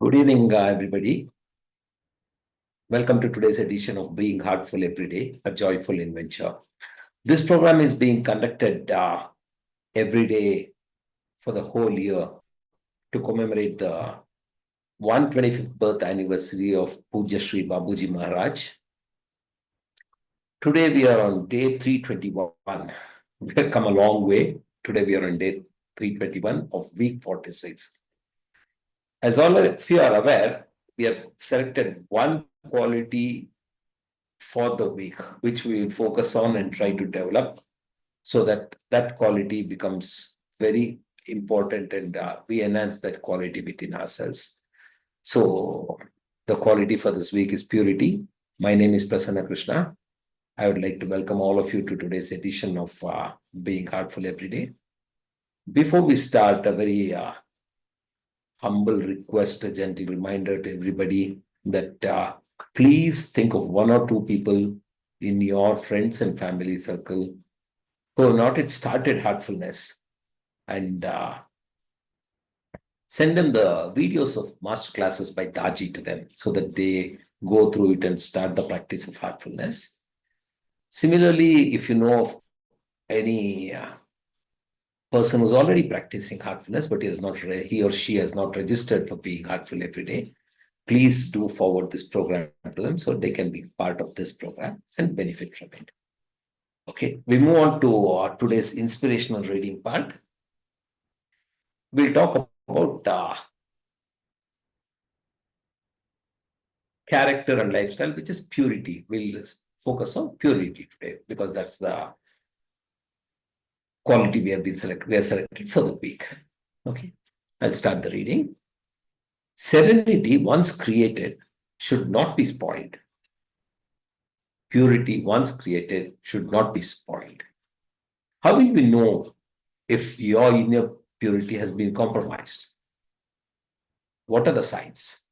Good evening, everybody. Welcome to today's edition of Being Heartful Every Day, a joyful adventure. This program is being conducted every day for the whole year to commemorate the 125th birth anniversary of Puja Sri Babuji Maharaj. Today we are on day 321. We have come a long way. Today we are on day 321 of week 46. As all of you are aware, we have selected one quality for the week, which we will focus on and try to develop so that that quality becomes very important and we enhance that quality within ourselves. So the quality for this week is purity. My name is Prasanna Krishna. I would like to welcome all of you to today's edition of Being Heartful Every Day. Before we start, a very humble request, a gentle reminder to everybody that please think of one or two people in your friends and family circle who have not yet started Heartfulness and send them the videos of master classes by Daji to them so that they go through it and start the practice of Heartfulness. Similarly, if you know of any person who's already practicing Heartfulness, but he or she has not registered for Being Heartful Every Day, please do forward this program to them so they can be part of this program and benefit from it. Okay, we move on to today's inspirational reading part. We'll talk about character and lifestyle, which is purity. We'll focus on purity today because that's the quality we have selected for the week. Okay, I'll start the reading. Serenity once created should not be spoiled. Purity once created should not be spoiled. How will we know if your inner purity has been compromised? What are the signs?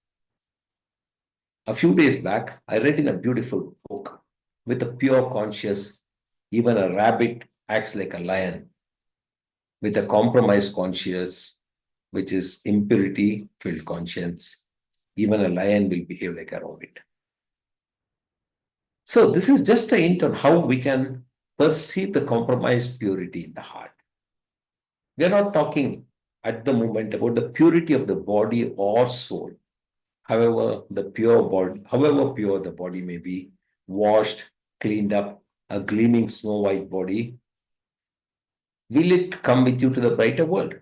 A few days back, I read in a beautiful book, with a pure conscience, even a rabbit acts like a lion. With a compromised conscience, which is impurity-filled conscience, even a lion will behave like a rabbit. So this is just a hint on how we can perceive the compromised purity in the heart. We are not talking at the moment about the purity of the body or soul. However pure the body may be, washed, cleaned up, a gleaming snow white body, will it come with you to the brighter world?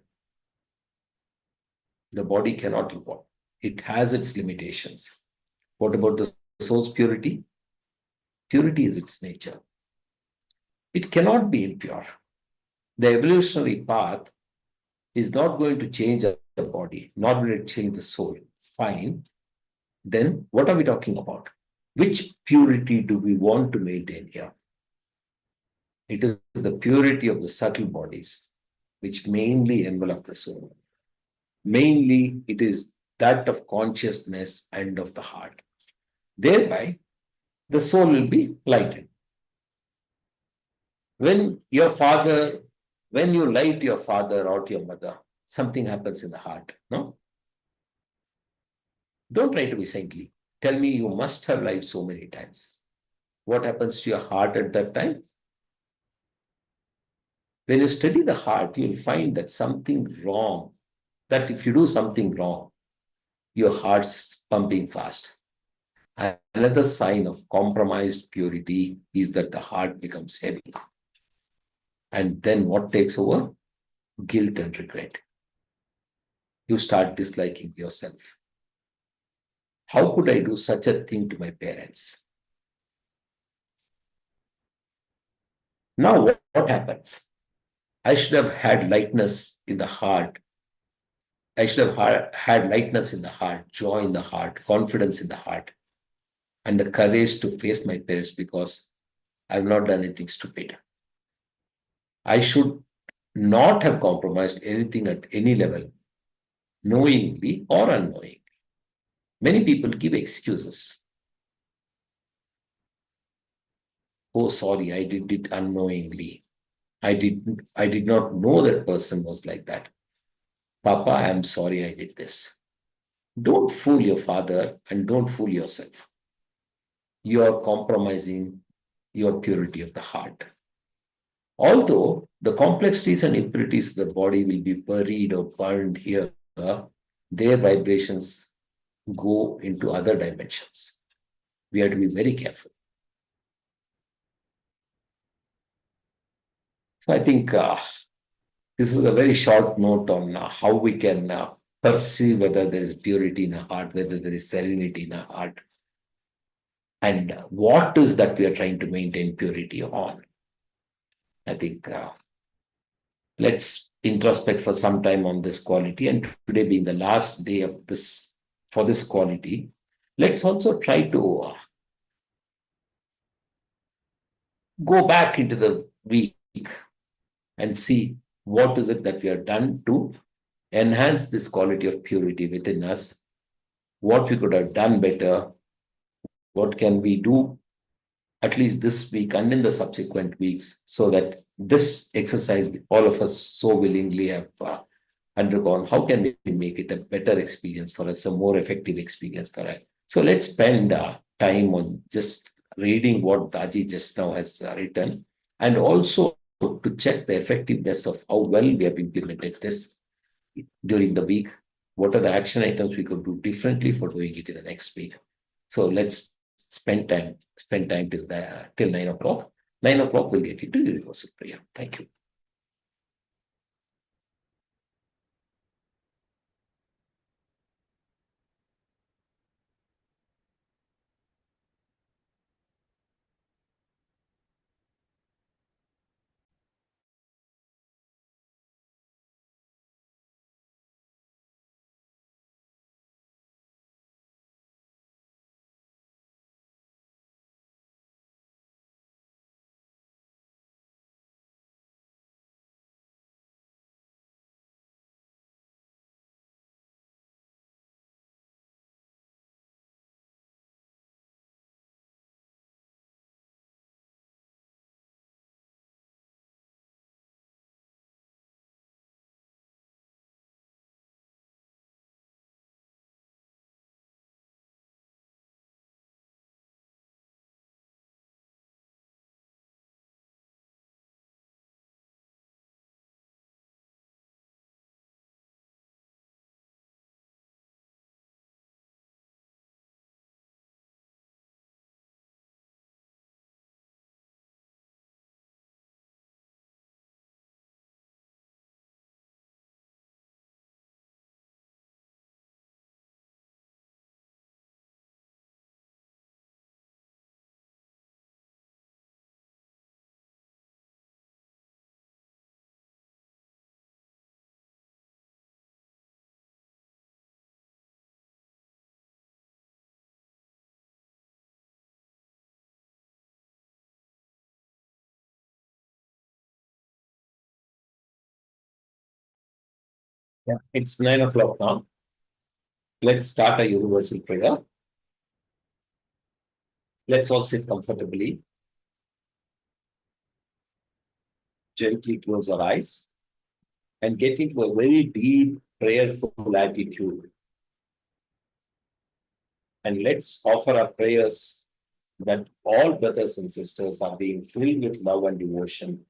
The body cannot evolve. It has its limitations. What about the soul's purity? Purity is its nature. It cannot be impure. The evolutionary path is not going to change the body, nor will it change the soul. Fine. Then what are we talking about? Which purity do we want to maintain here? It is the purity of the subtle bodies, which mainly envelop the soul. Mainly, it is that of consciousness and of the heart. Thereby, the soul will be lightened. When you lie to your father or to your mother, something happens in the heart, no? Don't try to be saintly. Tell me you must have lied so many times. What happens to your heart at that time? When you study the heart, you'll find that if you do something wrong, your heart's pumping fast. Another sign of compromised purity is that the heart becomes heavy. And then what takes over? Guilt and regret. You start disliking yourself. How could I do such a thing to my parents? Now what happens? I should have had lightness in the heart. I should have had lightness in the heart, joy in the heart, confidence in the heart, and the courage to face my parents because I've not done anything stupid. I should not have compromised anything at any level, knowingly or unknowingly. Many people give excuses. Oh, sorry, I did it unknowingly. I did not know that person was like that. Papa, I'm sorry I did this. Don't fool your father and don't fool yourself. You are compromising your purity of the heart. Although the complexities and impurities of the body will be buried or burned here, their vibrations go into other dimensions. We have to be very careful. So I think this is a very short note on how we can perceive whether there is purity in our heart, whether there is serenity in our heart, and what is that we are trying to maintain purity on. I think let's introspect for some time on this quality. And today being the last day of this for this quality, let's also try to go back into the week and see what is it that we have done to enhance this quality of purity within us, what we could have done better, what can we do at least this week and in the subsequent weeks, so that this exercise all of us so willingly have undergone, how can we make it a better experience for us, a more effective experience for us? So let's spend time on just reading what Daji just now has written, and also to check the effectiveness of how well we have implemented this during the week. What are the action items we could do differently for doing it in the next week? So let's spend time till 9 o'clock. 9 o'clock will get you to universal prayer. Thank you. Yeah. It's 9 o'clock now. Let's start a universal prayer. Let's all sit comfortably. Gently close our eyes and get into a very deep, prayerful attitude. And let's offer our prayers that all brothers and sisters are being filled with love and devotion,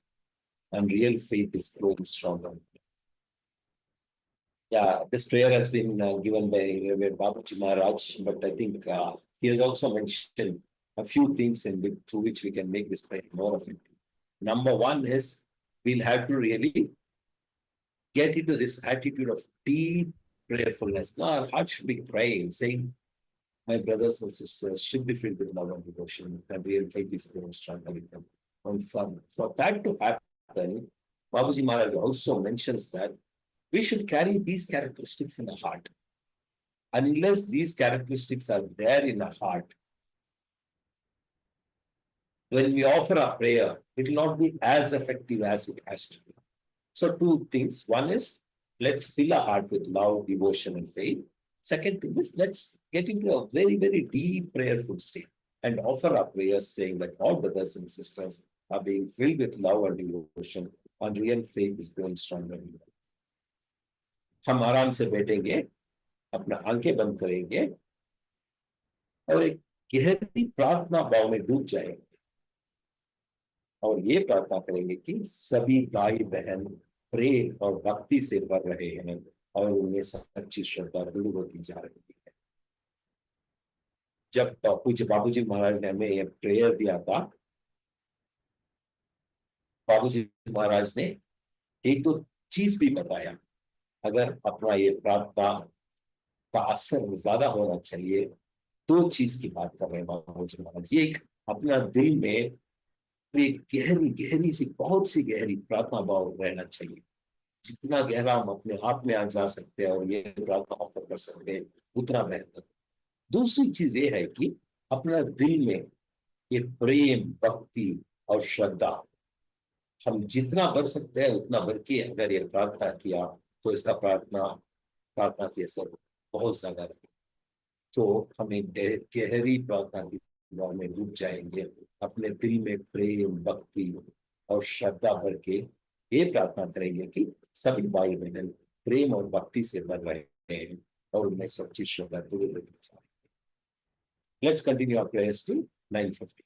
and real faith is growing stronger. Yeah, this prayer has been given by Reverend Babaji Maharaj, but I think he has also mentioned a few things through which we can make this prayer more effective. Number one is we'll have to really get into this attitude of deep prayerfulness. Now, our heart should be praying, saying, my brothers and sisters should be filled with love and devotion, and real faith is growing stronger with them. And for that to happen, Babaji Maharaj also mentions that we should carry these characteristics in the heart. Unless these characteristics are there in the heart, when we offer our prayer, it will not be as effective as it has to be. So, two things. One is let's fill our heart with love, devotion, and faith. Second thing is let's get into a very, very deep prayerful state and offer our prayers saying that all brothers and sisters are being filled with love and devotion, and real faith is growing stronger. हम आराम से बैठेंगे अपना आंखें बंद करेंगे और एक गहरी प्रार्थना भाव में डूब जाएंगे और ये प्रार्थना करेंगे कि सभी भाई बहन प्रेम और भक्ति से भर रहे हैं और उनमें सच्ची श्रद्धा दृढ़ होती जा रही है। जब पूज्य बाबूजी महाराज ने हमें यह प्रेयर दिया था, बाबूजी महाराज ने एक दो चीज भी बताया। अगर अपना ये प्रार्थना का असर ज्यादा होना चाहिए, दो चीज की बात कर रहे हैं बाबूजी महाराज। ये एक अपना दिल में एक गहरी गहरी सी, बहुत सी गहरी प्रार्थना भाव रहना चाहिए। जितना गहरा हम अपने आप में आ जा सकते हैं और ये प्रार्थना ऑफर कर सकते हैं, उतना बेहतर। दूसरी चीज ये है कि अपना दिल में ये प्रेम भक्ति और श्रद्धा हम जितना भर सकते हैं उतना भर के अगर ये प्रार्थना किया, तो इसका प्रार्थना प्रार्थना की असर बहुत ज्यादा रहेगा। तो हमें गहरी प्रार्थना की दुआ में डूब जाएंगे, अपने दिल में प्रेम भक्ति और श्रद्धा भर के ये प्रार्थना करेंगे कि सभी भाई बहन प्रेम और भक्ति से भर रहे हैं और उनमें सच्ची श्रद्धा दूर होती जाए। Let's continue our prayers to 9:50।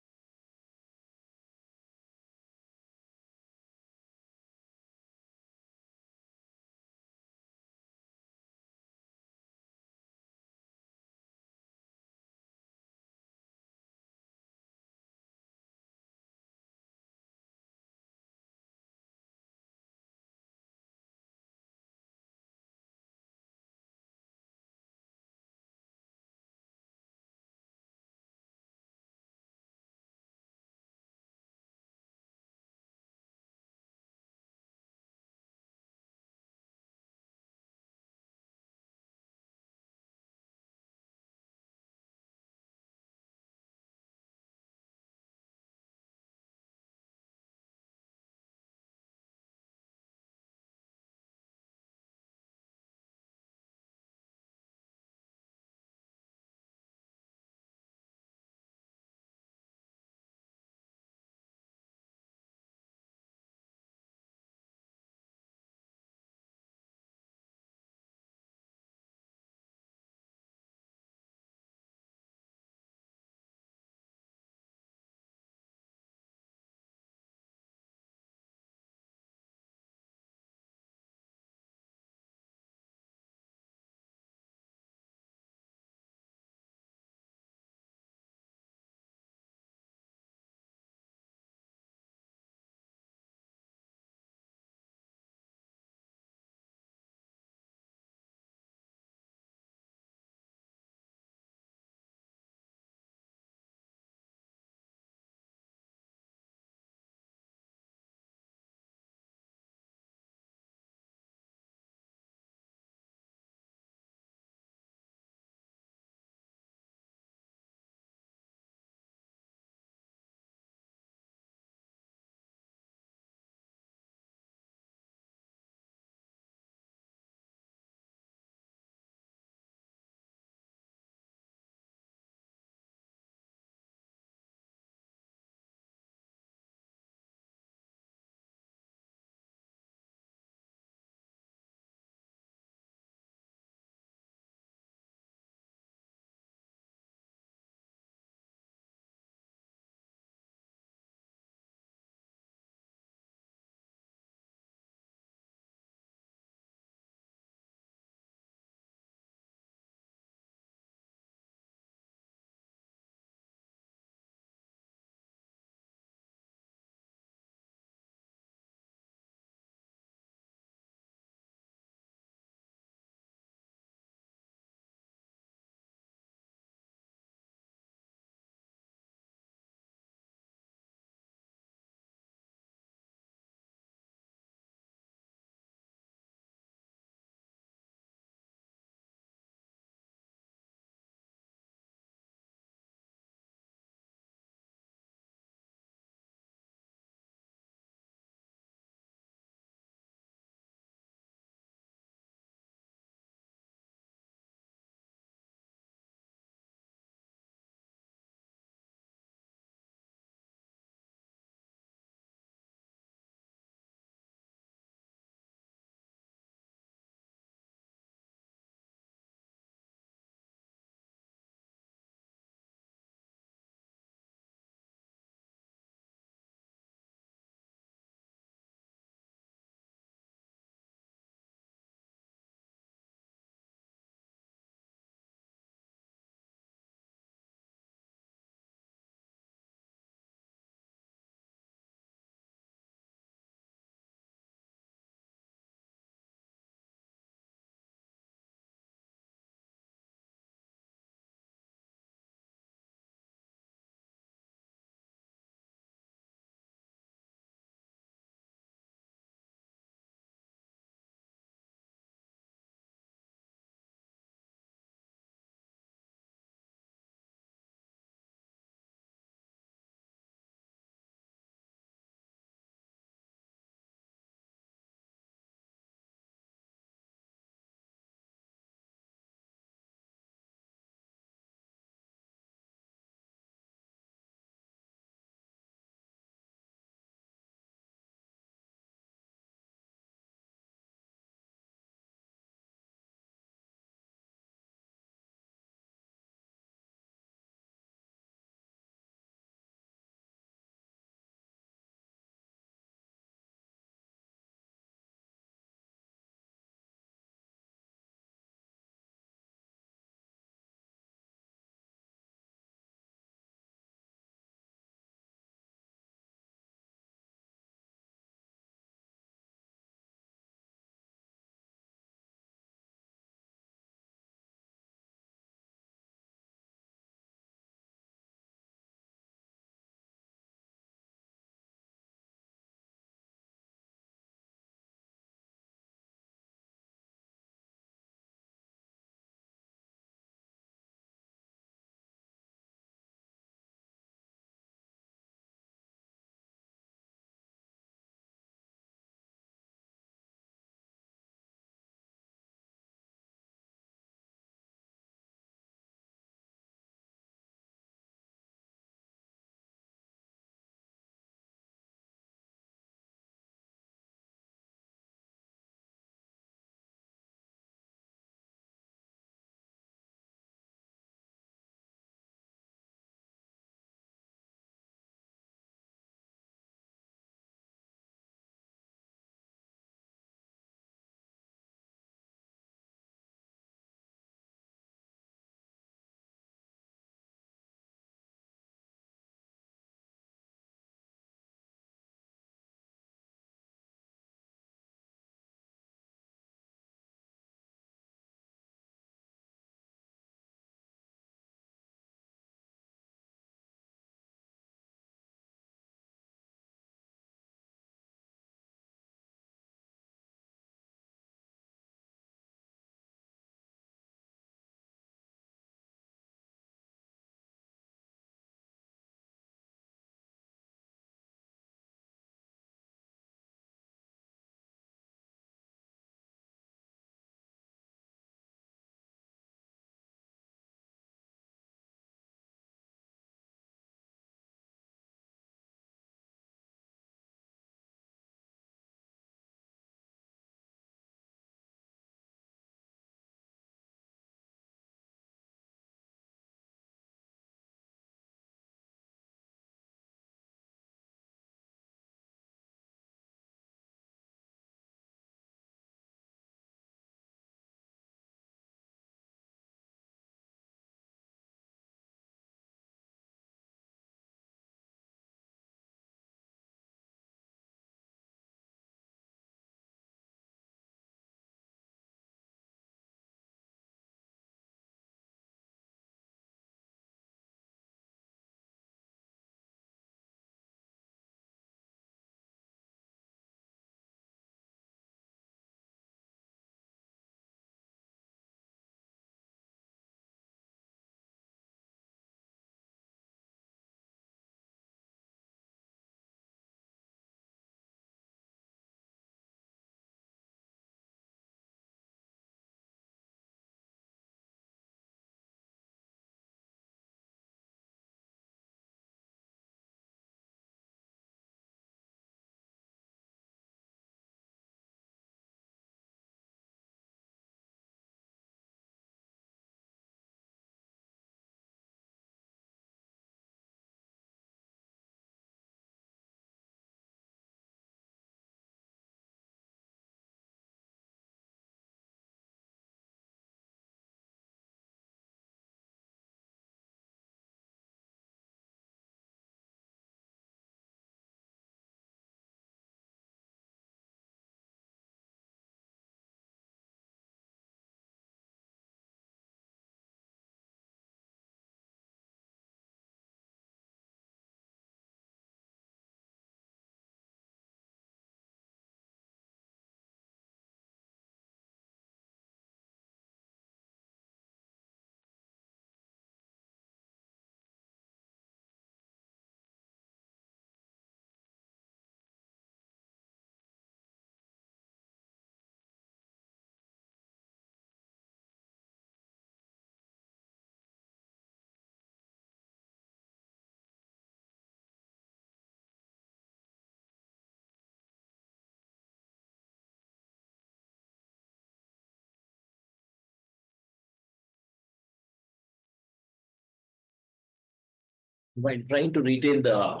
While trying to retain the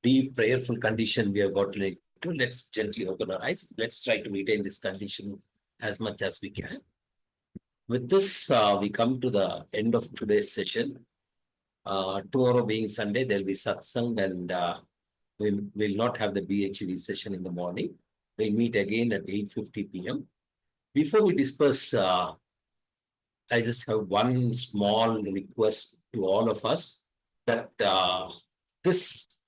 deep prayerful condition we have gotten into, let's gently open our eyes. Let's try to retain this condition as much as we can. With this, we come to the end of today's session. Tomorrow being Sunday, there'll be satsang, and we'll not have the BHED session in the morning. We'll meet again at 8:50 p.m. Before we disperse, I just have one small request to all of us that this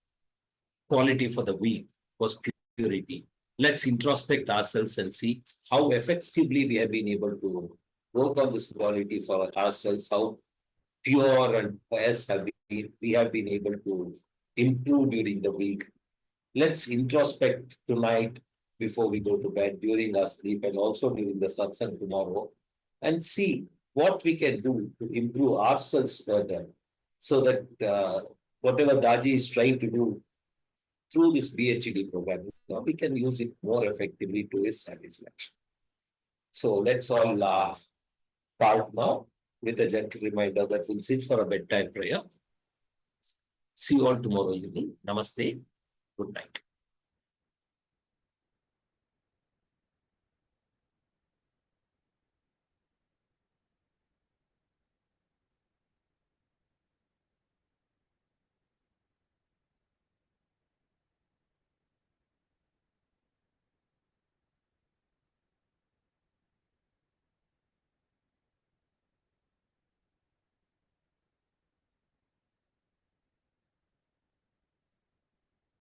quality for the week was purity. Let's introspect ourselves and see how effectively we have been able to work on this quality for ourselves, how pure and pious we have been able to improve during the week. Let's introspect tonight before we go to bed, during our sleep, and also during the satsang tomorrow, and see what we can do to improve ourselves further so that whatever Daji is trying to do through this BHED program, we can use it more effectively to his satisfaction. So let's all part now with a gentle reminder that we'll sit for a bedtime prayer. See you all tomorrow evening. Namaste. Good night.